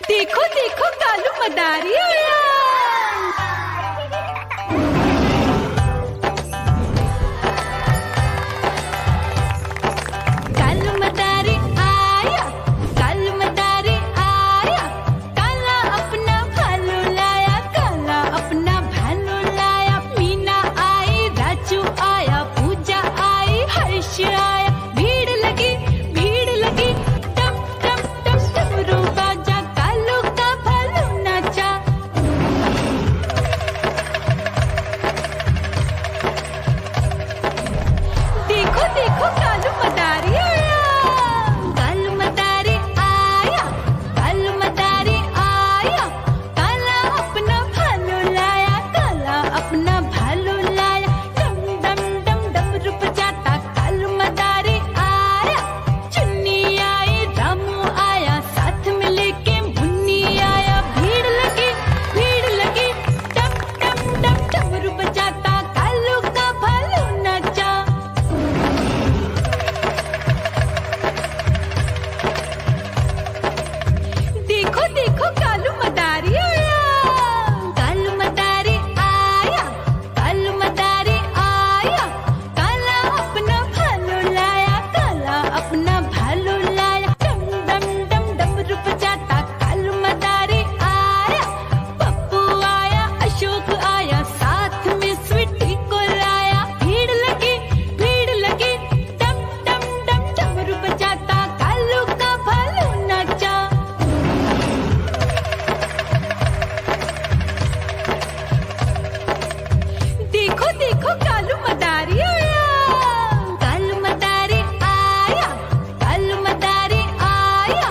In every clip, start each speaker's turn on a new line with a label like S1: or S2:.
S1: देखो देखो कालू मदारी आया। कालू मदारी आया, कालू मदारी आया, काला अपना भालू लाया, काला अपना भालू लाया। मीना आई, राजू आया, पूजा आई, हर्ष आया। भीड़ लगी टम टम टम डमरू बाजा, कालू का भालू नाचा। देखो देखो कालू मदारी आया, कालू मदारी आया, कालू मदारी आया, काला अपना भालू लाया, काला अपना भालू लाया। डम डम डम डमरू बजाता कालू मदारी आया। चुन्नी आई, रामू आया, साथ में लेके मुन्नी आया। भीड़ लगी टम टम टम डमरू बजाता कालू का भालू नाचा। देखो देखो कालू मदारी आया, कालू मदारी आया, कालू मदारी आया, काला अपना भालू लाया, काला अपना भालू लाया। डम डम डम डमरू बजाता कालू मदारी आया। पप्पू आया, अशोक आया, साथ में स्वीटी को लाया। भीड़ लगी टम टम टम डमरू बजाता कालू का भालू नाचा। देखो देखो कालू मदारी आया, कालू मदारी आया, कालू मदारी आया,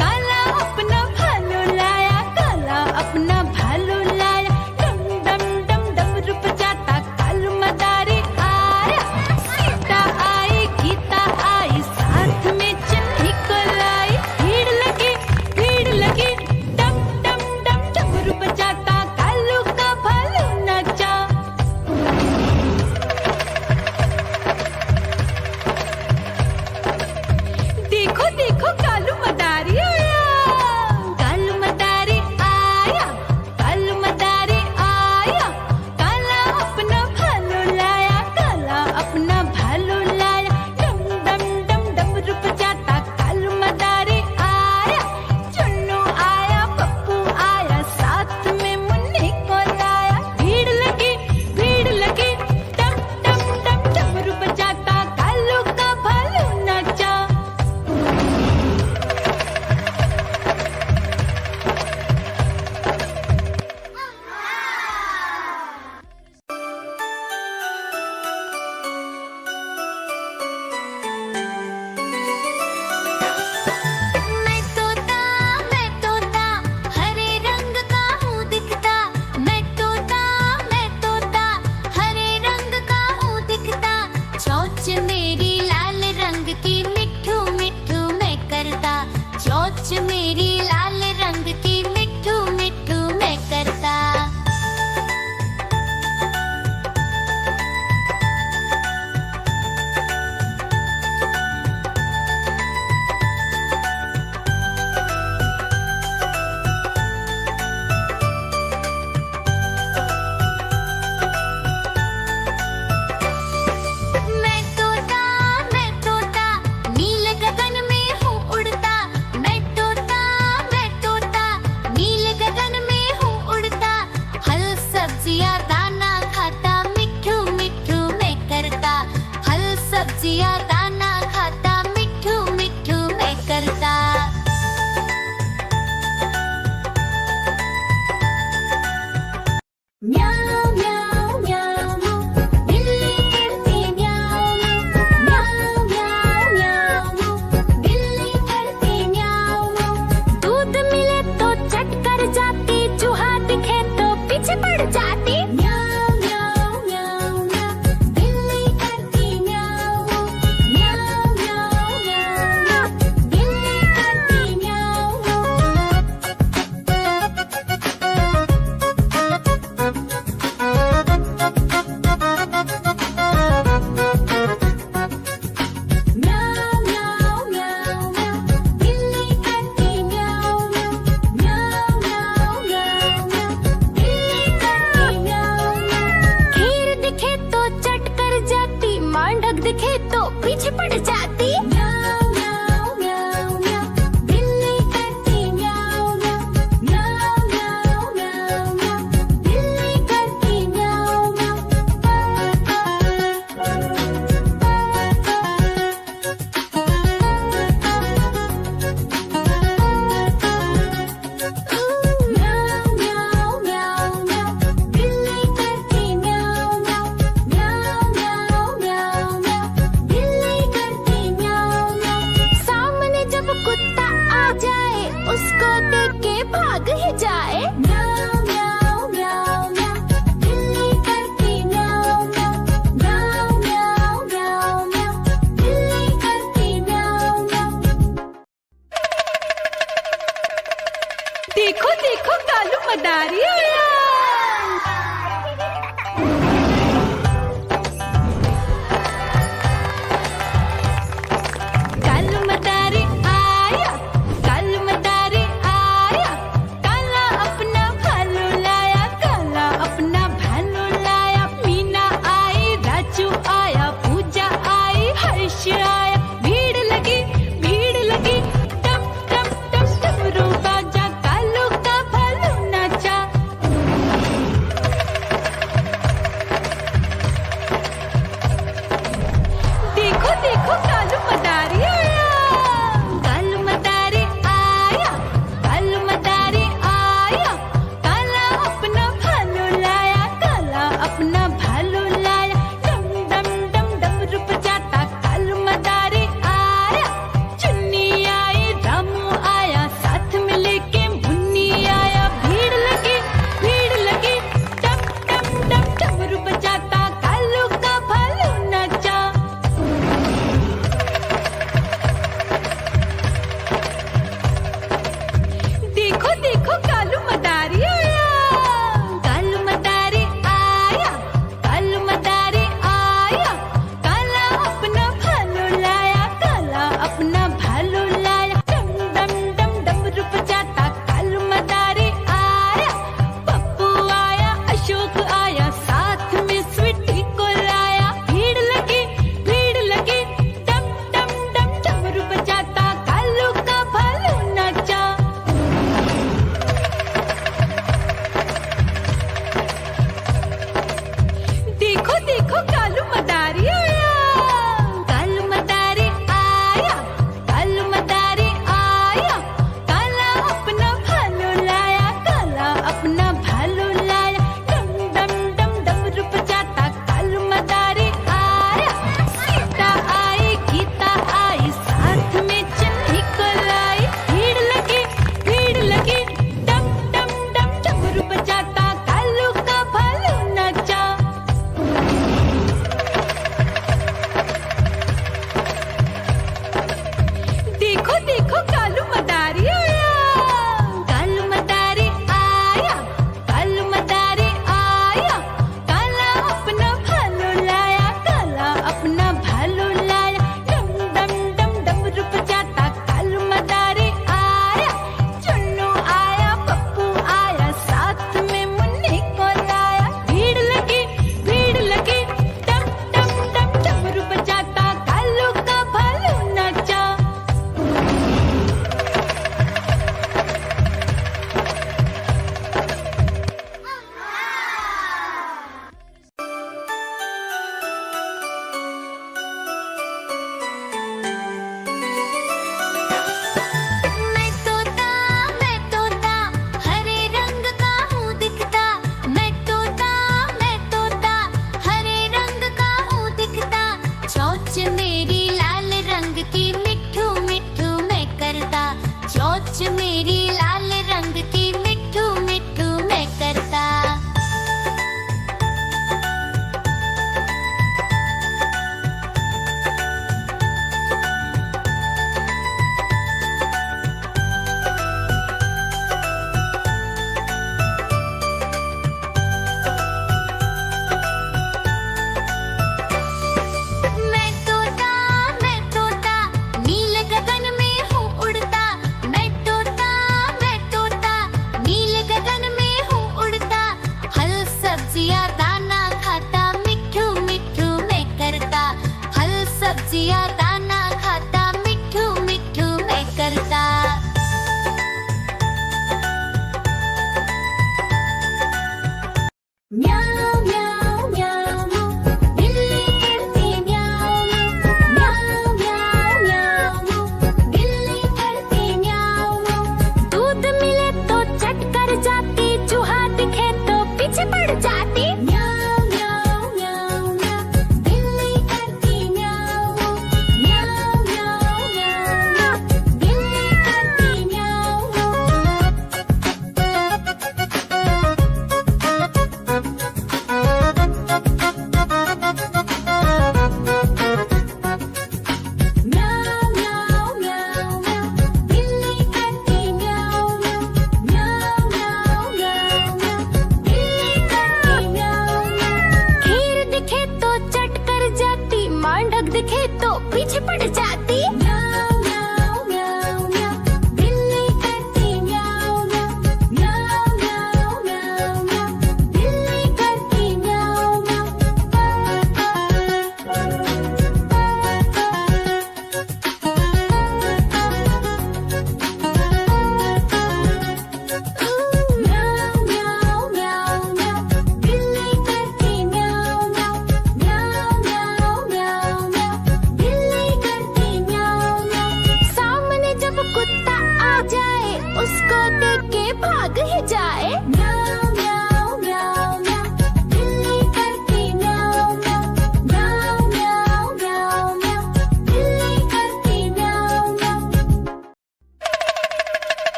S1: काला अपना भालू लाया, काला अपना भालू लाया। डम डम डम डमरू बजाता कालू मदारी आया। सीता आई, गीता आई, साथ में चन्नी को लाई। भीड़ लगी टम टम डम डमरू बजाता कालू का भालू नाचा। देखो देखो कालू मदारी आया, कालू मदारी आया, कालू मदारी आया, काला अपना भालू लाया, काला अपना भालू लाया। डम डम डम डमरू बजाता कालू मदारी आया। चुन्नू आया, पप्पू आया, साथ में मुन्नी को लाया। भीड़ लगी टम टम टम डमरू बजाता कालू का भालू नाचा। मैं तोता हरे रंग का हूँ दिखता। मैं तोता हरे रंग का हूँ दिखता। चोंच मेरी लाल रंग की मिट्ठू मिट्ठू मैं करता। चोंच मेरी लाल रंग की मिट्ठू मिट्ठू मैं करता। मैं तोता नील गगन में हूँ उड़ता। मैं तोता देख के भाग ही जाए। म्याऊं म्याऊं म्याऊं म्याऊं, बिल्ली करती म्याऊं म्याऊं। म्याऊं म्याऊं म्याऊं म्याऊं, बिल्ली करती म्याऊं म्याऊं। देखो देखो कालू मदारी आया। कालू मदारी आया, कालू मदारी आया। काला अपना भालू लाया, काला अपना भालू लाया। मीना आई, राजू आया, पूजा आई, हर्ष आया। भीड़ लगी टम टम टम डमरू बाजा। कालू का भालू नाचा।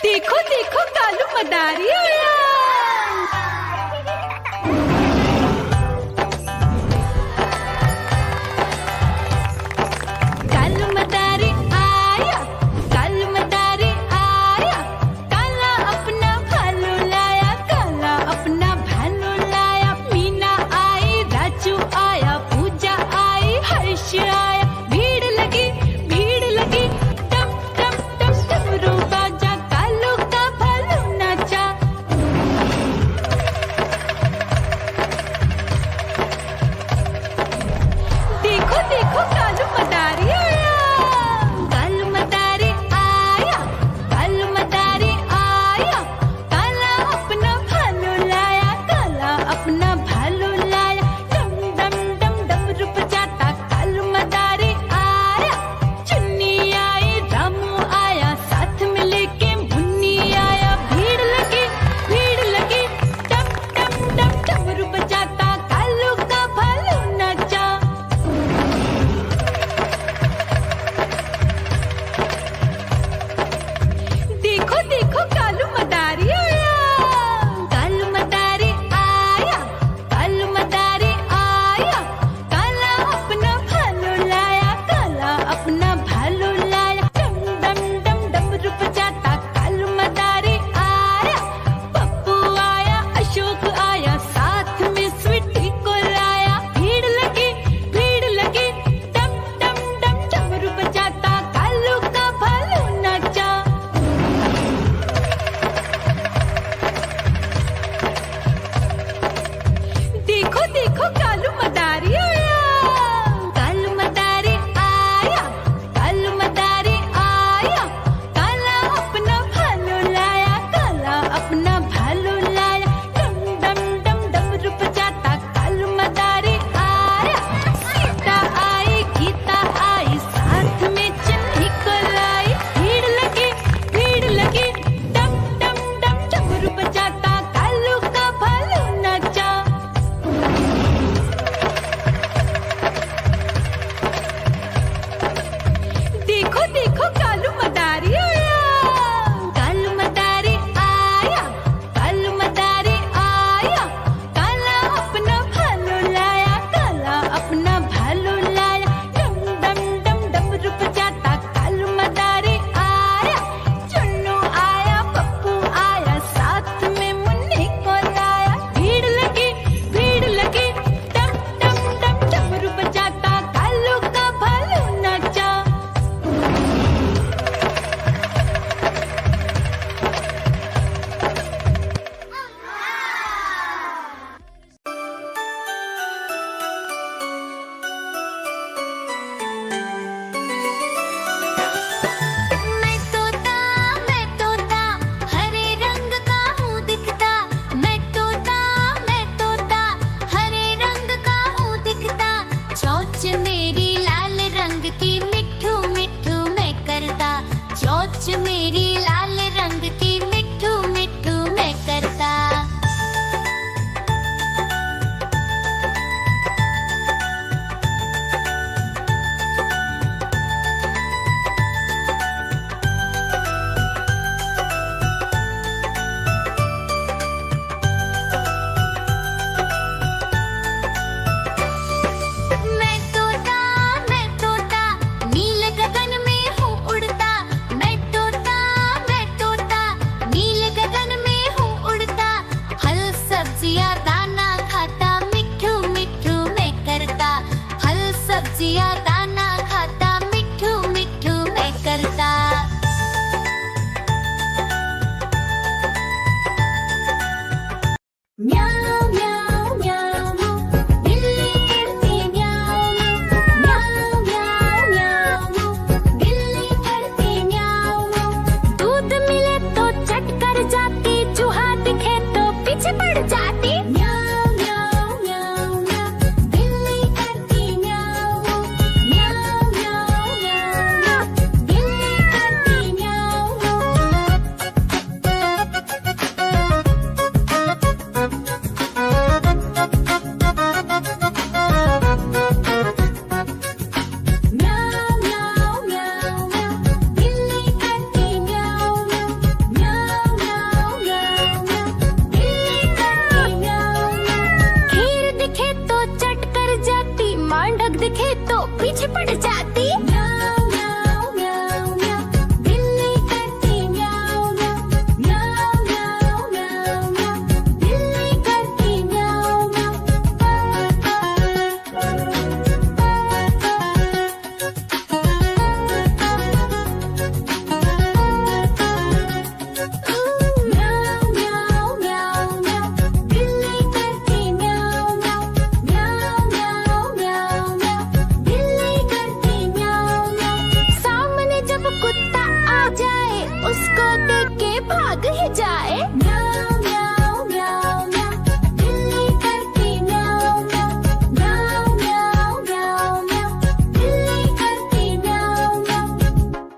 S1: देखो देखो कालू मदारी आया।